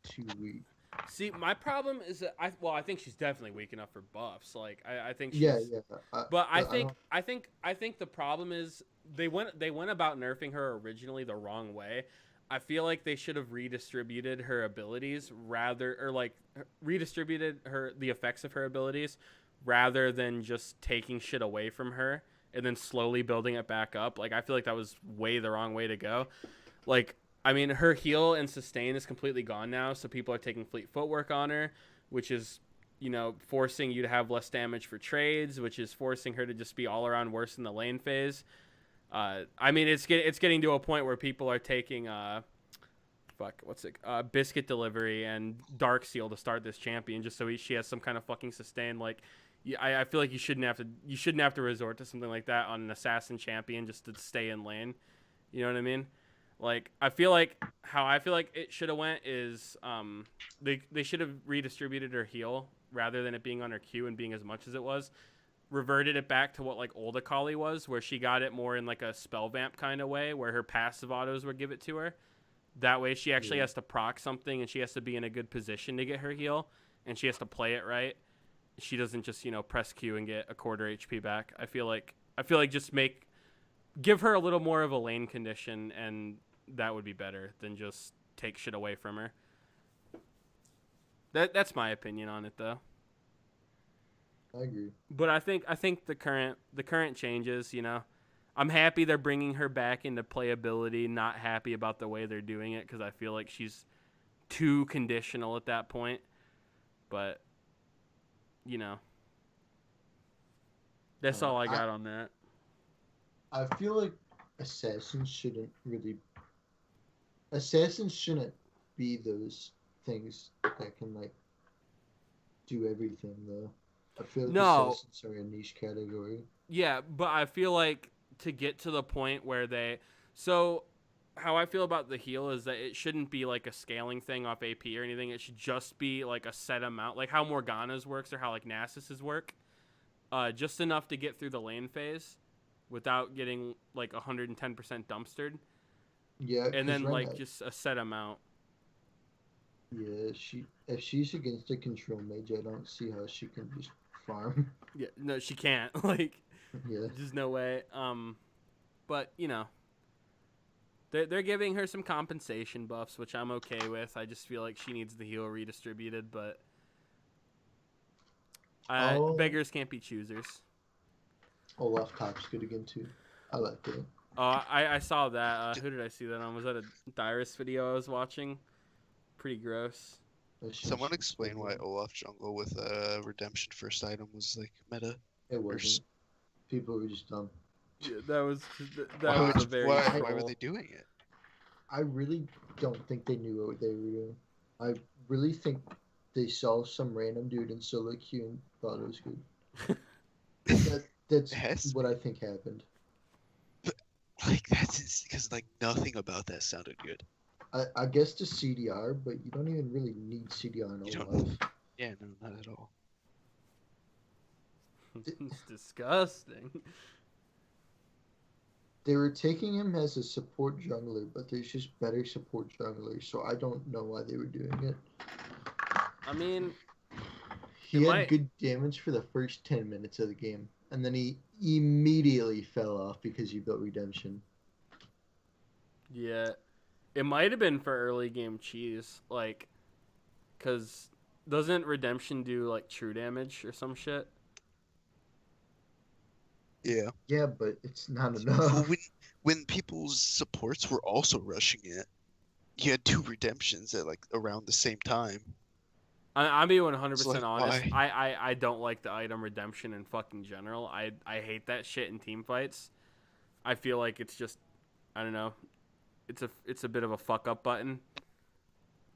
too weak. See, my problem is that I think she's definitely weak enough for buffs. Like I think she's Yeah. But I think the problem is they went about nerfing her originally the wrong way. I feel like they should have redistributed her abilities redistributed the effects of her abilities rather than just taking shit away from her and then slowly building it back up. Like, I feel like that was way the wrong way to go. Like, I mean, her heal and sustain is completely gone now, so people are taking fleet footwork on her, which is, forcing you to have less damage for trades, which is forcing her to just be all around worse in the lane phase. I mean, it's getting to a point where people are taking Biscuit Delivery and Dark Seal to start this champion just so she has some kind of fucking sustain. Like, I feel like you shouldn't have to resort to something like that on an assassin champion just to stay in lane. You know what I mean? Like, I feel like it should have went is they should have redistributed her heal rather than it being on her Q and being as much as it was. Reverted it back to what like old Akali was, where she got it more in like a spell vamp kind of way, where her passive autos would give it to her. That way she actually has to proc something and she has to be in a good position to get her heal, and she has to play it right. She doesn't just, press Q and get a quarter HP back. I feel like just give her a little more of a lane condition, and that would be better than just take shit away from her. That's my opinion on it though. I agree. But I think the current changes, I'm happy they're bringing her back into playability. Not happy about the way they're doing it because I feel like she's too conditional at that point. But that's all I got on that. I feel like assassins shouldn't be those things that can like do everything though. I feel like assassins are a niche category. Yeah, but I feel like to get to the point where how I feel about the heal is that it shouldn't be like a scaling thing off AP or anything. It should just be like a set amount, like how Morgana's works or how like Nasus's work. Just enough to get through the lane phase without getting like 110% dumpstered. Yeah, and then like just a set amount. Yeah, if she's against a control mage, I don't see how she can just farm. Yeah, no, she can't. Like, yeah, there's no way. But they're giving her some compensation buffs, which I'm okay with. I just feel like she needs the heal redistributed, but beggars can't be choosers. Olaf top's good again too. I like it. Oh, I saw that. Who did I see that on? Was that a Dyrus video I was watching? Pretty gross. Someone explain why Olaf jungle with redemption first item was like meta. It wasn't. People were just dumb. Yeah, that was a very. Why were they doing it? I really don't think they knew what they were doing. I really think they saw some random dude in solo queue and thought it was good. That's what I think happened. But, like, that's because like nothing about that sounded good. I guess to CDR, but you don't even really need CDR in Olaf. Yeah, no, not at all. It's disgusting. They were taking him as a support jungler, but there's just better support junglers, so I don't know why they were doing it. I mean, he had good damage for the first 10 minutes of the game, and then he immediately fell off because you built redemption. Yeah. It might have been for early game cheese, like, because doesn't redemption do, like, true damage or some shit? Yeah. Yeah, but it's not enough. When people's supports were also rushing it, you had two redemptions at, like, around the same time. I'll be 100% like, honest. I don't like the item redemption in fucking general. I hate that shit in team fights. I feel like it's just, I don't know. It's a bit of a fuck up button,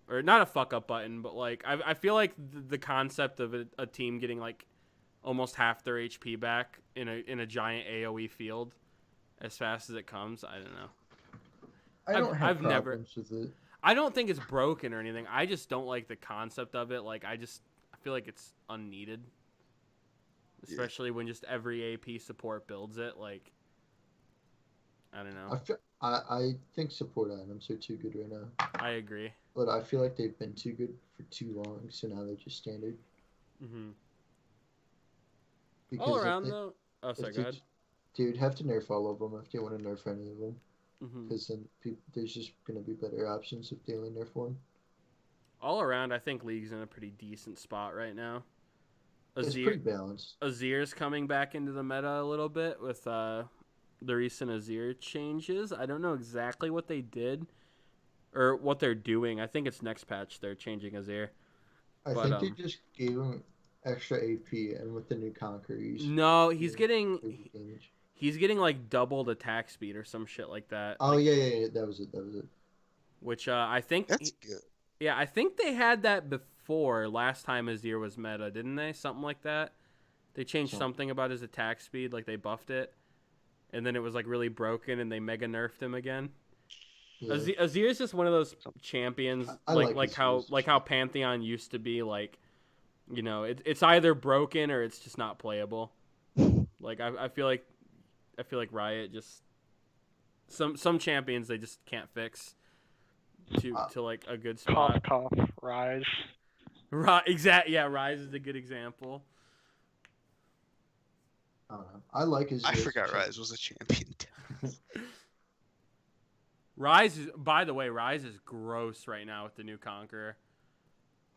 or not a fuck up button, but like I feel like the concept of a team getting like almost half their HP back in a giant AOE field as fast as it comes. I don't know. I don't have problems with it. I don't think it's broken or anything. I just don't like the concept of it. Like I feel like it's unneeded, especially when just every AP support builds it. Like I don't know. I think support items are too good right now. I agree. But I feel like they've been too good for too long, so now they're just standard. Mm-hmm. Because all around though. Oh, sorry, go ahead. Dude, have to nerf all of them if they want to nerf any of them. Mm-hmm. because then there's just gonna be better options if they only nerf one. All around, I think League's in a pretty decent spot right now. It's pretty balanced. Azir's coming back into the meta a little bit with the recent Azir changes. I don't know exactly what they did or what they're doing. I think it's next patch they're changing Azir. I But think they just gave him extra AP, and with the new Conqueror, no, he's getting getting damage. he's getting like doubled attack speed or some shit like that. Oh like, yeah, that was it. Which I think That's good. yeah, I think they had that before last time Azir was meta, didn't they? Something like that. They changed something about his attack speed, like they buffed it, and then it was like really broken, and they mega nerfed him again. Yeah. Azir is just one of those champions, I like how Pantheon used to be. Like, you know, it's either broken or it's just not playable. Like I feel like Riot just some champions they just can't fix to like a good spot. Cough, Rise. Yeah, Rise is a good example. I don't know. I like his. I forgot Rise was a champion. Rise is gross right now with the new Conqueror.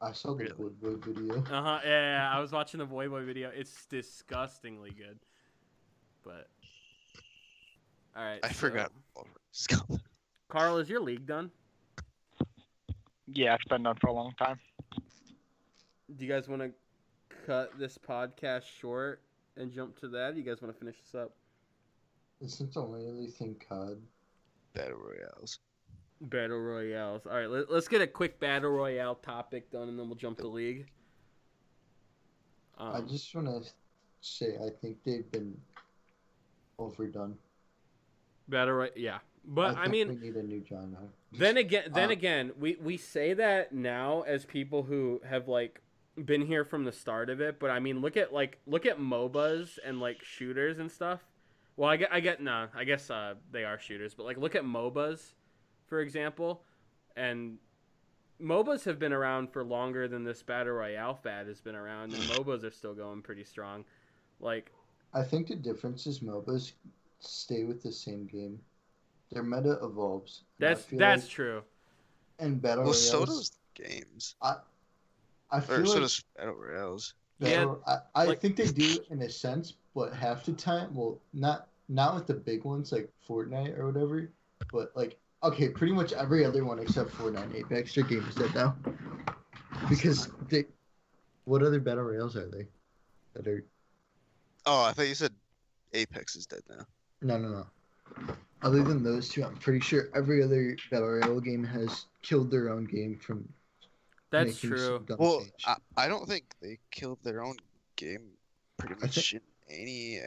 I saw the Really? Void video. Yeah, I was watching the Boy video. It's disgustingly good. But all right, I forgot. Carl, is your league done? Yeah, it's been done for a long time. Do you guys want to cut this podcast short and jump to that? Do you guys want to finish this up? Isn't the only thing COD? Battle Royales. Battle Royales. All right, let's get a quick Battle Royale topic done, and then we'll jump to League. I just want to say I think they've been overdone. Yeah. But I mean, we need a new genre. Then again, we say that now as people who have like been here from the start of it, but I mean, look at MOBAs and like shooters and stuff. Well, I guess they are shooters, but like look at MOBAs, for example, and MOBAs have been around for longer than this Battle Royale fad has been around, and MOBAs are still going pretty strong. Like, I think the difference is MOBAs stay with the same game. Their meta evolves. That's true. And Battle Well, Royales. so does games. I feel Or so like does Battle Royales. I think they do in a sense, but half the time, well, not with the big ones like Fortnite or whatever, but like okay, pretty much every other one except Fortnite and Apex, their game is dead now. Because what other Battle Royales are they? That are Oh, I thought you said Apex is dead now. no. Other than those two, I'm pretty sure every other Battle Royale game has killed their own game from. That's true. Well, I don't think they killed their own game pretty much in any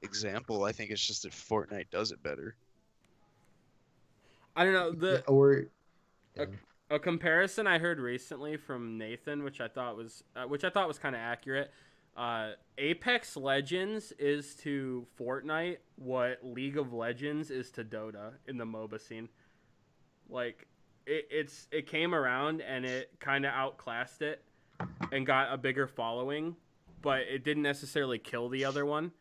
example. I think it's just that Fortnite does it better. I don't know Yeah. a comparison I heard recently from Nathan, which I thought was kind of accurate. Apex Legends is to Fortnite what League of Legends is to Dota in the MOBA scene. Like it came around and it kind of outclassed it and got a bigger following, but it didn't necessarily kill the other one.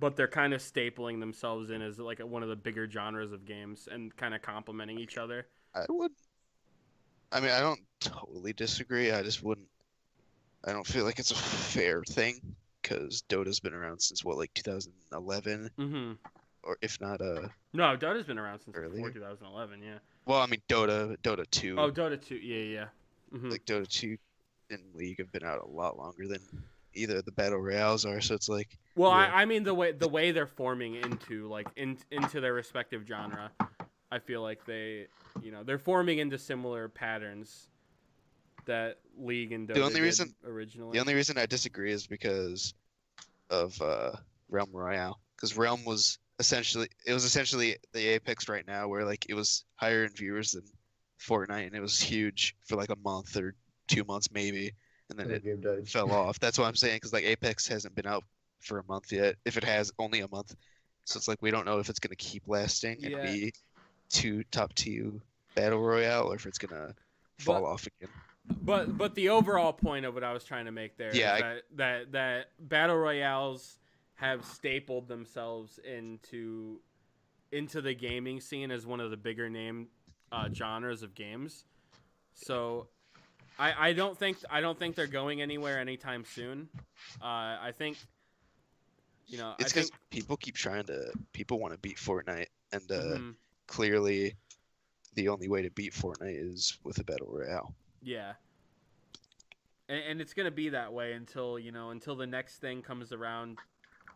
But they're kind of stapling themselves in as like one of the bigger genres of games and kind of complementing each other. I don't totally disagree. I don't feel like it's a fair thing because Dota's been around since like 2011, or if not No, Dota's been around since earlier. before 2011. Yeah. Well, I mean Dota 2. Oh, Dota 2. Yeah. Like Dota 2 and League have been out a lot longer than either of the Battle Royales are. So it's like. Well, yeah. I mean the way they're forming into into their respective genre, I feel like they're forming into similar patterns that League and Dota did originally. The only reason I disagree is because of Realm Royale, because Realm was essentially the Apex right now, where like it was higher in viewers than Fortnite, and it was huge for like a month or 2 months maybe, and then it fell off. That's what I'm saying, because like Apex hasn't been out for a month yet. If it has, only a month, so it's like we don't know if it's gonna keep lasting and be top 2 Battle Royale, or if it's gonna fall off again. But the overall point of what I was trying to make there is that Battle Royales have stapled themselves into into the gaming scene as one of the bigger name genres of games. So I don't think they're going anywhere anytime soon. I think It's because people want to beat Fortnite, and mhm, clearly the only way to beat Fortnite is with a battle royale. yeah. And it's gonna be that way until until the next thing comes around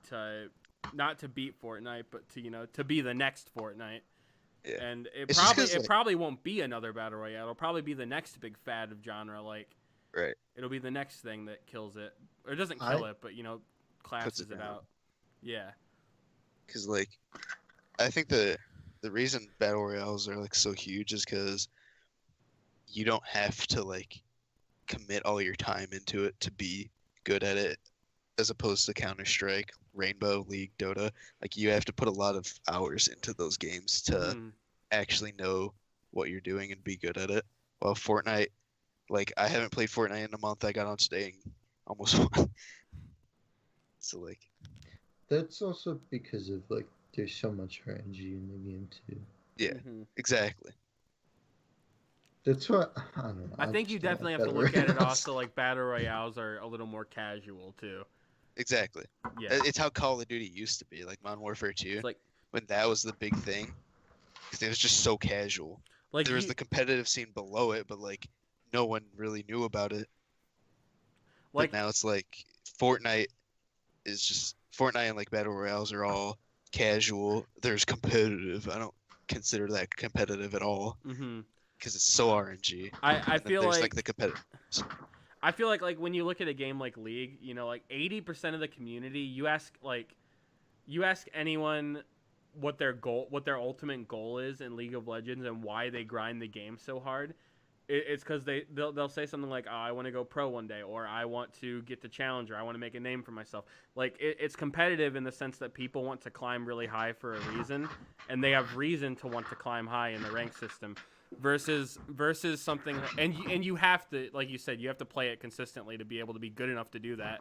to not to beat Fortnite, but to be the next Fortnite. Yeah, And it's just because probably won't be another battle royale. It'll probably be the next big fad of genre. Like right it'll be the next thing that kills it, or doesn't I- kill it, but classes Puts it it down. out. Yeah. because like I think the reason battle royales are like so huge is because you don't have to like commit all your time into it to be good at it, as opposed to Counter-Strike, Rainbow, League, Dota. Like you have to put a lot of hours into those games to Mhm. actually know what you're doing and be good at it. While Fortnite, like I haven't played Fortnite in a month. I got on today and almost won. So like, That's also because of like there's so much RNG in the game too. yeah, Mhm. exactly. That's what I don't know. I think you just don't definitely like have to battle look at it royales. also like battle royales are a little more casual too. Exactly. Yeah. It's how Call of Duty used to be, like Modern Warfare 2, It's like when that was the big thing, because it was just so casual. There was you the competitive scene below it, but like no one really knew about it. But like now it's like Fortnite is just Fortnite and like battle royales are all casual. There's competitive. I don't consider that competitive at all mhm. because it's so RNG. I And then feel there's like the competitive. I feel like when you look at a game like League, like 80% of the community, you ask anyone what their ultimate goal is in League of Legends and why they grind the game so hard. It's because they'll say something like, "Oh, I want to go pro one day," or "I want to get to challenger. I want to make a name for myself." Like it's competitive in the sense that people want to climb really high for a reason, and they have reason to want to climb high in the rank system. Versus something, and you have to, like you said, you have to play it consistently to be able to be good enough to do that.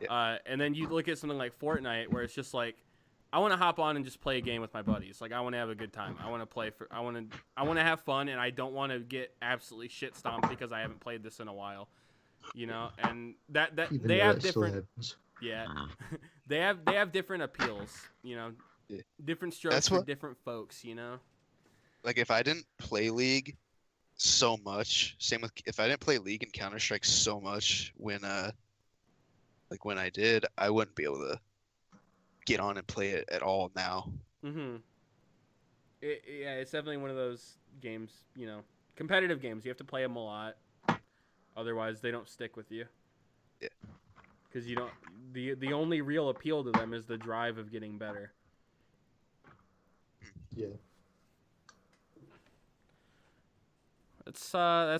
Yeah. And then you look at something like Fortnite, where it's just like, I want to hop on and just play a game with my buddies. Like I want to have a good time. I want to play I want to have fun, and I don't want to get absolutely shit stomped because I haven't played this in a while. And that Even they though have that still different happens. yeah, they have different appeals. Yeah. Different strokes That's for what different folks. like if I didn't play League so much, same with if I didn't play League and Counter-Strike so much when I did, I wouldn't be able to get on and play it at all now. Mm-hmm. Yeah, it's definitely one of those games, competitive games. You have to play them a lot. Otherwise, they don't stick with you. Yeah. Because you don't. The only real appeal to them is the drive of getting better. Yeah. That's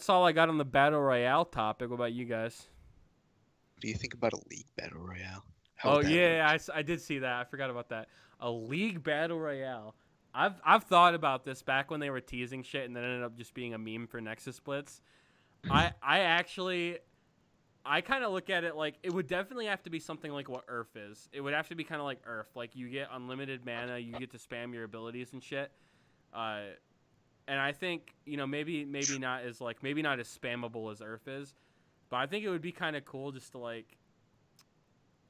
all I got on the battle royale topic. What about you guys? What do you think about a League Battle Royale? How Oh would that yeah, work? I did see that. I forgot about that. A league battle royale. I've thought about this back when they were teasing shit, and then ended up just being a meme for Nexus Splits. I actually I kind of look at it like it would definitely have to be something like what Earth is. It would have to be kind of like Earth. Like you get unlimited mana, you get to spam your abilities and shit. And I think maybe not as spammable as Earth is, but I think it would be kind of cool just to like,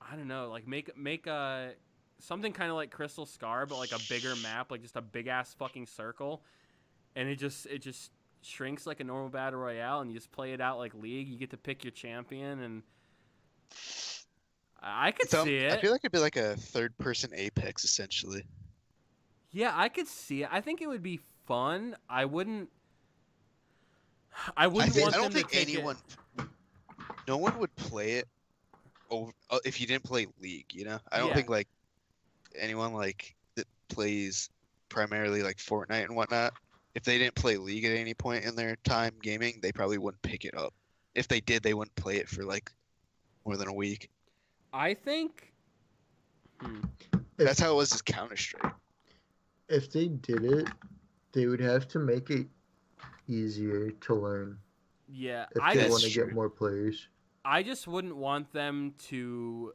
I don't know, like make a something kind of like Crystal Scar, but like a bigger map, like just a big ass fucking circle, and it just shrinks like a normal battle royale, and you just play it out like League. You get to pick your champion, and I could see it. I feel like it'd be like a third-person Apex essentially. Yeah, I could see it. I think it would be fun. I wouldn't I want don't them think to take anyone, no one would play it over if you didn't play League. I don't Yeah. think like anyone like that plays primarily like Fortnite and whatnot. If they didn't play League at any point in their time gaming, they probably wouldn't pick it up. If they did, they wouldn't play it for like more than a week. I think. That's how it was with Counter-Strike. If they did it, they would have to make it easier to learn Yeah, if I they That's want to true. get more players. I just wouldn't want them to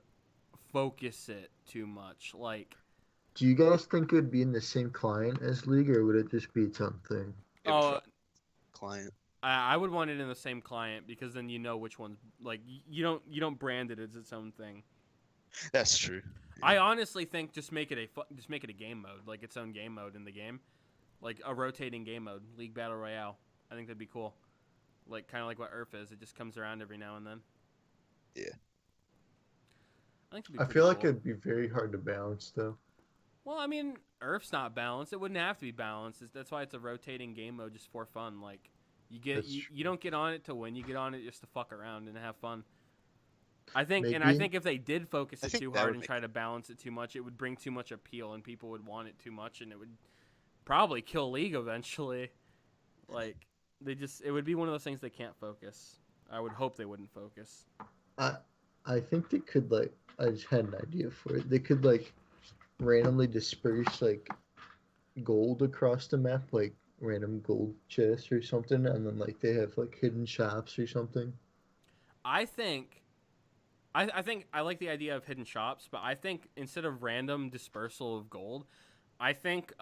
focus it too much. Like, Do you guys think it would be in the same client as League, or would it just be its own thing? It would Oh, probably client. I would want it in the same client because then you know which one's like you don't brand it as its own thing. That's true. I honestly think just make it a game mode, like its own game mode in the game, like a rotating game mode, League Battle Royale. I think that'd be cool, like kind of like what Earth is. It just comes around every now and then. Yeah. I think it'd be I pretty feel like cool. it'd be very hard to balance, though. Well, I mean, Earth's not balanced. It wouldn't have to be balanced. That's why it's a rotating game mode just for fun. Like you don't get on it to win. You get on it just to fuck around and have fun. I think if they did focus I it think too that hard would and make try to balance it too much, it would bring too much appeal and people would want it too much, and it would probably kill League eventually. Like it would be one of those things they can't focus. I would hope they wouldn't focus. I think they could, like, I just had an idea for it. They could, like, randomly disperse, like, gold across the map, like random gold chests or something, and then, like, they have, like, hidden shops or something. I think I like the idea of hidden shops, but I think instead of random dispersal of gold, I think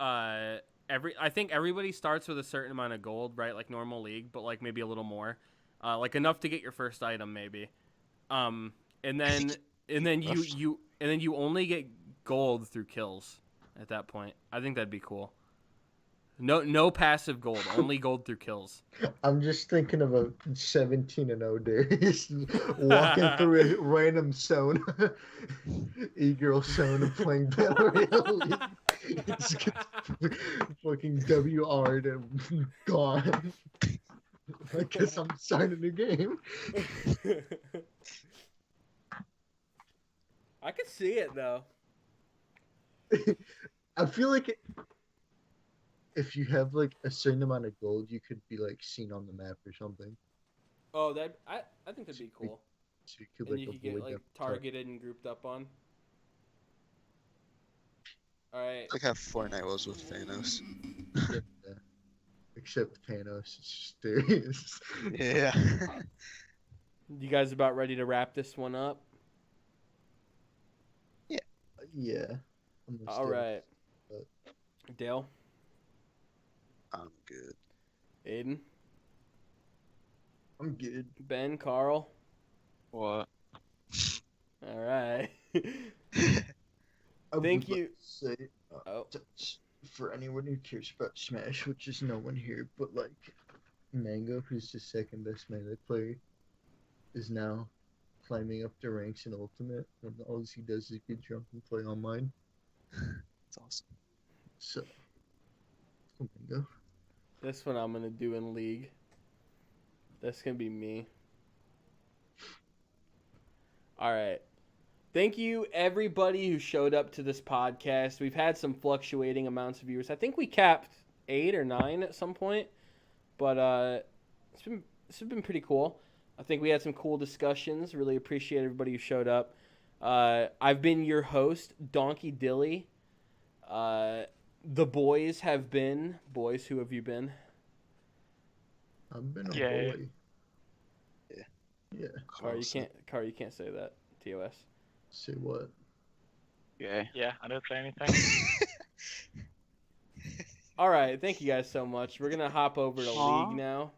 everybody starts with a certain amount of gold, right? Like normal League, but like maybe a little more, like enough to get your first item, maybe. And then you only get gold through kills at that point. I think that'd be cool. No passive gold, only gold through kills. I'm just thinking of a 17-0 Darius walking through a random zone, e-girl zone, and playing Battle Royale. It's fucking WR'd and gone. I guess I'm starting the game. I could see it though. I feel like if you have like a certain amount of gold, you could be like seen on the map or something. Oh, I think that'd be cool. So you could, And like, you could get avoid like that targeted and grouped up on. All right. Like how Fortnite was with Thanos. Yeah. Except Thanos, it's just Darius. Yeah. You guys about ready to wrap this one up? Yeah. Almost All there. right. Dale, I'm good. Aiden, I'm good. Ben, Carl. What? All right. I would Thank like you. to say, Oh. for anyone who cares about Smash, which is no one here, but like Mango, who's the second best melee player, is now climbing up the ranks in Ultimate when all he does is get drunk and play online. It's awesome. So, Mango. This one I'm gonna do in League. That's gonna be me. All right. Thank you, everybody who showed up to this podcast. We've had some fluctuating amounts of viewers. I think we capped 8 or 9 at some point, but it's been pretty cool. I think we had some cool discussions. Really appreciate everybody who showed up. I've been your host, Donkey Dilly. The boys have been. Boys, who have you been? I've been a Yeah. boy. Yeah. Yeah. Car, you can't say that. TOS. Say what? Yeah. Yeah, I didn't say anything. All right, thank you guys so much. We're gonna hop over to Aw. League now.